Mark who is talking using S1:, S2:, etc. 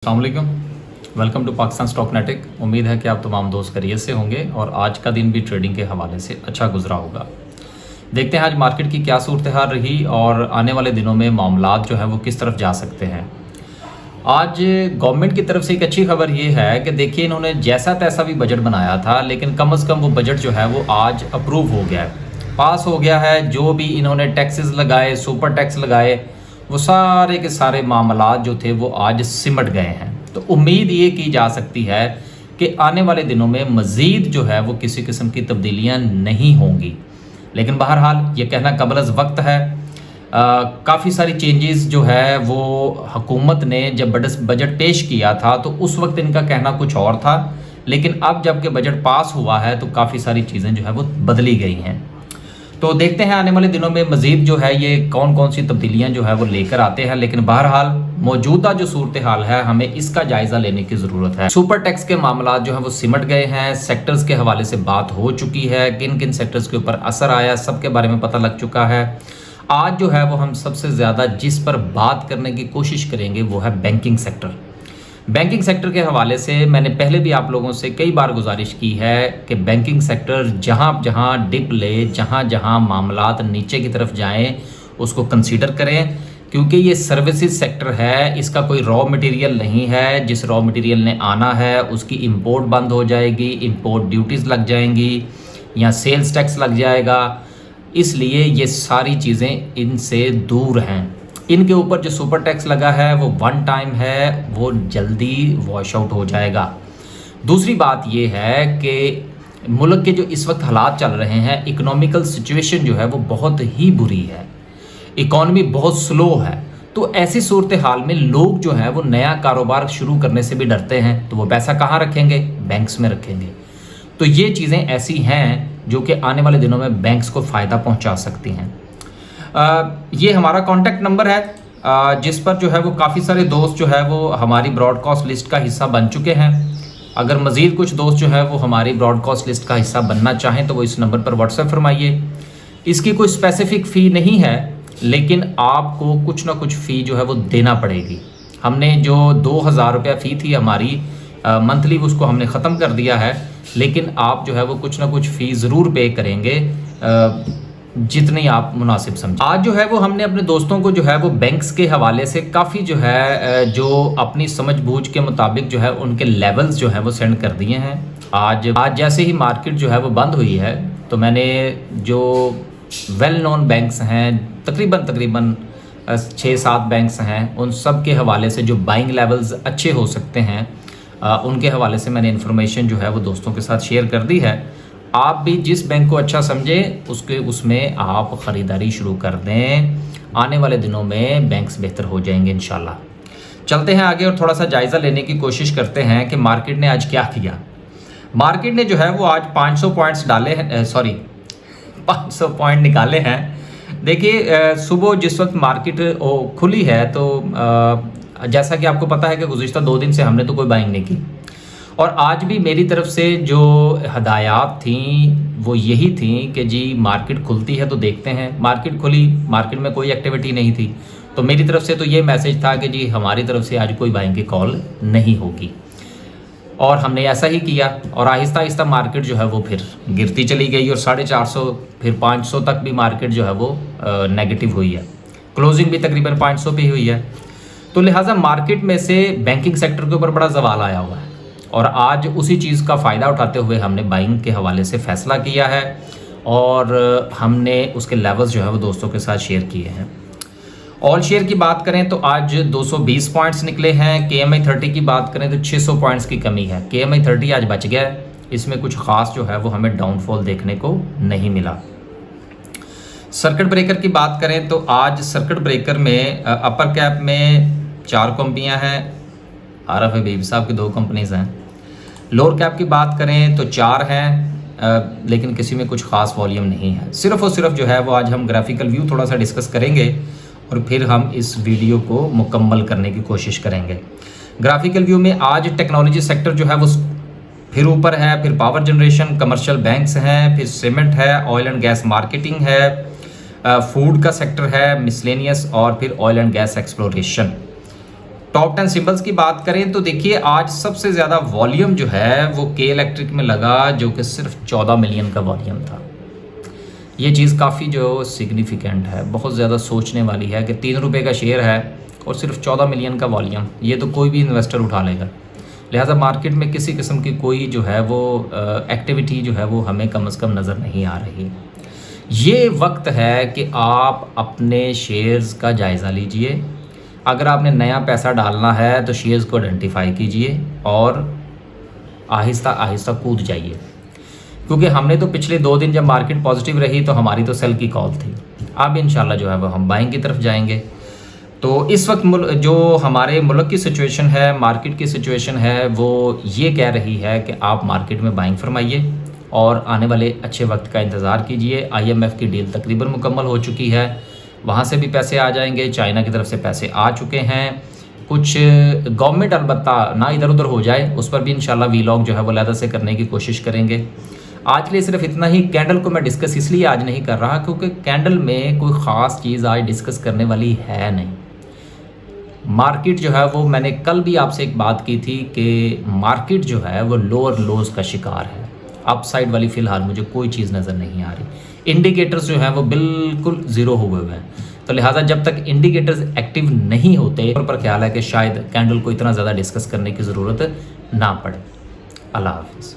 S1: अस्सलामुअलैकुम, welcome to Pakistan स्टॉकनेटिक। उम्मीद है कि आप तमाम दोस्त खैरियत से होंगे और आज का दिन भी ट्रेडिंग के हवाले से अच्छा गुजरा होगा। देखते हैं आज मार्केट की क्या सूरत हाल रही और आने वाले दिनों में मामलात जो है वो किस तरफ जा सकते हैं। आज गवर्नमेंट की तरफ से एक अच्छी खबर ये है कि देखिए, इन्होंने जैसा तैसा भी बजट बनाया था, लेकिन कम से कम वो बजट जो है वो आज अप्रूव हो गया है, पास हो गया है। जो भी इन्होंने टैक्सेस लगाए, सुपर टैक्स लगाए, वो सारे के सारे मामलात जो थे वो आज सिमट गए हैं। तो उम्मीद ये की जा सकती है कि आने वाले दिनों में मज़ीद जो है वो किसी किस्म की तब्दीलियां नहीं होंगी, लेकिन बहरहाल ये कहना कबल वक्त है। काफ़ी सारी चेंजेस जो है वो हुकूमत ने जब बजट पेश किया था तो उस वक्त इनका कहना कुछ और था, लेकिन अब जब के बजट पास हुआ है तो काफ़ी सारी चीज़ें जो है वो बदली गई हैं। तो देखते हैं आने वाले दिनों में मज़ीद जो है ये कौन कौन सी तब्दीलियां जो है वो लेकर आते हैं, लेकिन बहरहाल मौजूदा जो सूरत हाल है हमें इसका जायज़ा लेने की ज़रूरत है। सुपर टैक्स के मामला जो है वो सिमट गए हैं, सेक्टर्स के हवाले से बात हो चुकी है, किन किन सेक्टर्स के ऊपर असर आया सबके बारे में पता लग चुका है। आज जो है वो हम सबसे ज़्यादा जिस पर बात करने की कोशिश करेंगे वो है बैंकिंग सेक्टर। बैंकिंग सेक्टर के हवाले से मैंने पहले भी आप लोगों से कई बार गुजारिश की है कि बैंकिंग सेक्टर जहाँ जहाँ डिप ले, जहाँ जहाँ मामलात नीचे की तरफ जाएं, उसको कंसीडर करें, क्योंकि ये सर्विसेज सेक्टर है। इसका कोई रॉ मटेरियल नहीं है। जिस रॉ मटेरियल ने आना है उसकी इंपोर्ट बंद हो जाएगी, इंपोर्ट ड्यूटीज़ लग जाएंगी या सेल्स टैक्स लग जाएगा, इसलिए ये सारी चीज़ें इनसे दूर हैं। इनके ऊपर जो सुपर टैक्स लगा है वो वन टाइम है, वो जल्दी वॉश आउट हो जाएगा। दूसरी बात ये है कि मुल्क के जो इस वक्त हालात चल रहे हैं, इकोनॉमिकल सिचुएशन जो है वो बहुत ही बुरी है, इकॉनमी बहुत स्लो है। तो ऐसी सूरत हाल में लोग जो हैं वो नया कारोबार शुरू करने से भी डरते हैं, तो वो पैसा कहाँ रखेंगे? बैंक्स में रखेंगे। तो ये चीज़ें ऐसी हैं जो कि आने वाले दिनों में बैंक्स को फ़ायदा पहुँचा सकती हैं। ये हमारा कॉन्टैक्ट नंबर है जिस पर जो है वो काफ़ी सारे दोस्त जो है वो हमारी ब्रॉडकास्ट लिस्ट का हिस्सा बन चुके हैं। अगर मज़ीद कुछ दोस्त जो है वो हमारी ब्रॉडकास्ट लिस्ट का हिस्सा बनना चाहें तो वो इस नंबर पर व्हाट्सएप फरमाइए। इसकी कोई स्पेसिफ़िक फ़ी नहीं है, लेकिन आपको कुछ ना कुछ फ़ी जो है वो देना पड़ेगी। हमने जो 2000 रुपया फ़ी थी हमारी मंथली, उसको हमने ख़त्म कर दिया है, लेकिन आप जो है वो कुछ ना कुछ फ़ी ज़रूर पे करेंगे जितनी आप मुनासिब समझें। आज जो है वो हमने अपने दोस्तों को जो है वो बैंक्स के हवाले से काफ़ी जो है जो अपनी समझ बूझ के मुताबिक जो है उनके लेवल्स जो है वो सेंड कर दिए हैं। आज जैसे ही मार्केट जो है वो बंद हुई है तो मैंने जो वेल नोन बैंक्स हैं, तकरीबन 6-7 बैंक्स हैं, उन सब के हवाले से जो बाइंग लेवल्स अच्छे हो सकते हैं उनके हवाले से मैंने इन्फॉर्मेशन जो है वो दोस्तों के साथ शेयर कर दी है। आप भी जिस बैंक को अच्छा समझें उसमें आप ख़रीदारी शुरू कर दें। आने वाले दिनों में बैंक्स बेहतर हो जाएंगे इंशाल्लाह। चलते हैं आगे और थोड़ा सा जायज़ा लेने की कोशिश करते हैं कि मार्केट ने आज क्या किया। मार्केट ने जो है वो आज 500 पॉइंट्स डाले हैं, 500 पॉइंट निकाले हैं। देखिए, सुबह जिस वक्त मार्केट खुली है तो जैसा कि आपको पता है कि गुज़िश्ता 2 दिन से हमने तो कोई बाइंग नहीं की, और आज भी मेरी तरफ से जो हदायत थी वो यही थी कि जी मार्केट खुलती है तो देखते हैं। मार्केट खुली, मार्केट में कोई एक्टिविटी नहीं थी, तो मेरी तरफ से तो ये मैसेज था कि जी हमारी तरफ से आज कोई बाइंग की कॉल नहीं होगी, और हमने ऐसा ही किया। और आहिस्ता आहिस्ता मार्केट जो है वो फिर गिरती चली गई और 450 फिर 500 तक भी मार्केट जो है वो नेगेटिव हुई है। क्लोजिंग भी तकरीबन 500 पे हुई है। तो लिहाजा मार्केट में से बैंकिंग सेक्टर के ऊपर बड़ा सवाल आया हुआ है, और आज उसी चीज़ का फ़ायदा उठाते हुए हमने बाइंग के हवाले से फ़ैसला किया है और हमने उसके लेवल्स जो है वो दोस्तों के साथ शेयर किए हैं। ऑल शेयर की बात करें तो आज 220 पॉइंट्स निकले हैं। KMI 30 की बात करें तो 600 पॉइंट्स की कमी है। KMI 30 आज बच गया है, इसमें कुछ ख़ास जो है वो हमें डाउनफॉल देखने को नहीं मिला। सर्किट ब्रेकर की बात करें तो आज सर्किट ब्रेकर में अपर कैप में 4 कंपनियाँ हैं, आरफ हबीब साहब की 2 कंपनीज़ हैं। लोअर कैप की बात करें तो 4 हैं, लेकिन किसी में कुछ ख़ास वॉल्यूम नहीं है। सिर्फ़ और सिर्फ जो है वो आज हम ग्राफिकल व्यू थोड़ा सा डिस्कस करेंगे और फिर हम इस वीडियो को मुकम्मल करने की कोशिश करेंगे। ग्राफिकल व्यू में आज टेक्नोलॉजी सेक्टर जो है वो फिर ऊपर है, फिर पावर जनरेशन, कमर्शियल बैंक्स हैं, फिर सीमेंट है, ऑयल एंड गैस मार्केटिंग है, फूड का सेक्टर है, मिसलेनियस, और फिर oil and gas exploration. Top 10 symbols की बात करें तो देखिए आज सबसे ज़्यादा वॉल्यूम जो है वो के इलेक्ट्रिक में लगा, जो कि सिर्फ 14 मिलियन का वॉल्यूम था। ये चीज़ काफ़ी जो सिग्निफिकेंट है, बहुत ज़्यादा सोचने वाली है कि 3 रुपये का शेयर है और सिर्फ 14 मिलियन का वॉल्यूम, ये तो कोई भी इन्वेस्टर उठा लेगा। लिहाजा मार्केट में किसी किस्म की कोई जो है वो एक्टिविटी जो है वो हमें कम से कम नज़र नहीं आ रही। ये वक्त है कि आप अपने शेयर्स का जायज़ा लीजिए। अगर आपने नया पैसा डालना है तो शेयर्स को आइडेंटिफाई कीजिए और आहिस्ता आहिस्ता कूद जाइए, क्योंकि हमने तो पिछले 2 दिन जब मार्केट पॉजिटिव रही तो हमारी तो सेल की कॉल थी। अब इंशाल्लाह जो है वो हम बाइंग की तरफ जाएंगे। तो इस वक्त जो हमारे मुल्क की सिचुएशन है, मार्केट की सिचुएशन है, वो ये कह रही है कि आप मार्केट में बाइंग फरमाइए और आने वाले अच्छे वक्त का इंतज़ार कीजिए। IMF की डील तकरीबन मुकम्मल हो चुकी है, वहाँ से भी पैसे आ जाएंगे, चाइना की तरफ से पैसे आ चुके हैं। कुछ गवर्नमेंट अलबत्ता ना इधर उधर हो जाए, उस पर भी इंशाल्लाह वीलॉग जो है वो अलग से करने की कोशिश करेंगे। आज के लिए सिर्फ इतना ही। कैंडल को मैं डिस्कस इसलिए आज नहीं कर रहा क्योंकि कैंडल में कोई ख़ास चीज़ आज डिस्कस करने वाली है नहीं। मार्केट जो है वो, मैंने कल भी आपसे एक बात की थी कि मार्केट जो है वो लोअर लोज का शिकार है। अपसाइड वाली फ़िलहाल मुझे कोई चीज़ नज़र नहीं आ रही। इंडिकेटर्स जो हैं वो बिल्कुल ज़ीरो हुए हुए हैं, तो लिहाजा जब तक इंडिकेटर्स एक्टिव नहीं होते पर ख्याल है कि शायद कैंडल को इतना ज़्यादा डिस्कस करने की ज़रूरत ना पड़े। अल्लाह हाफ़िज़।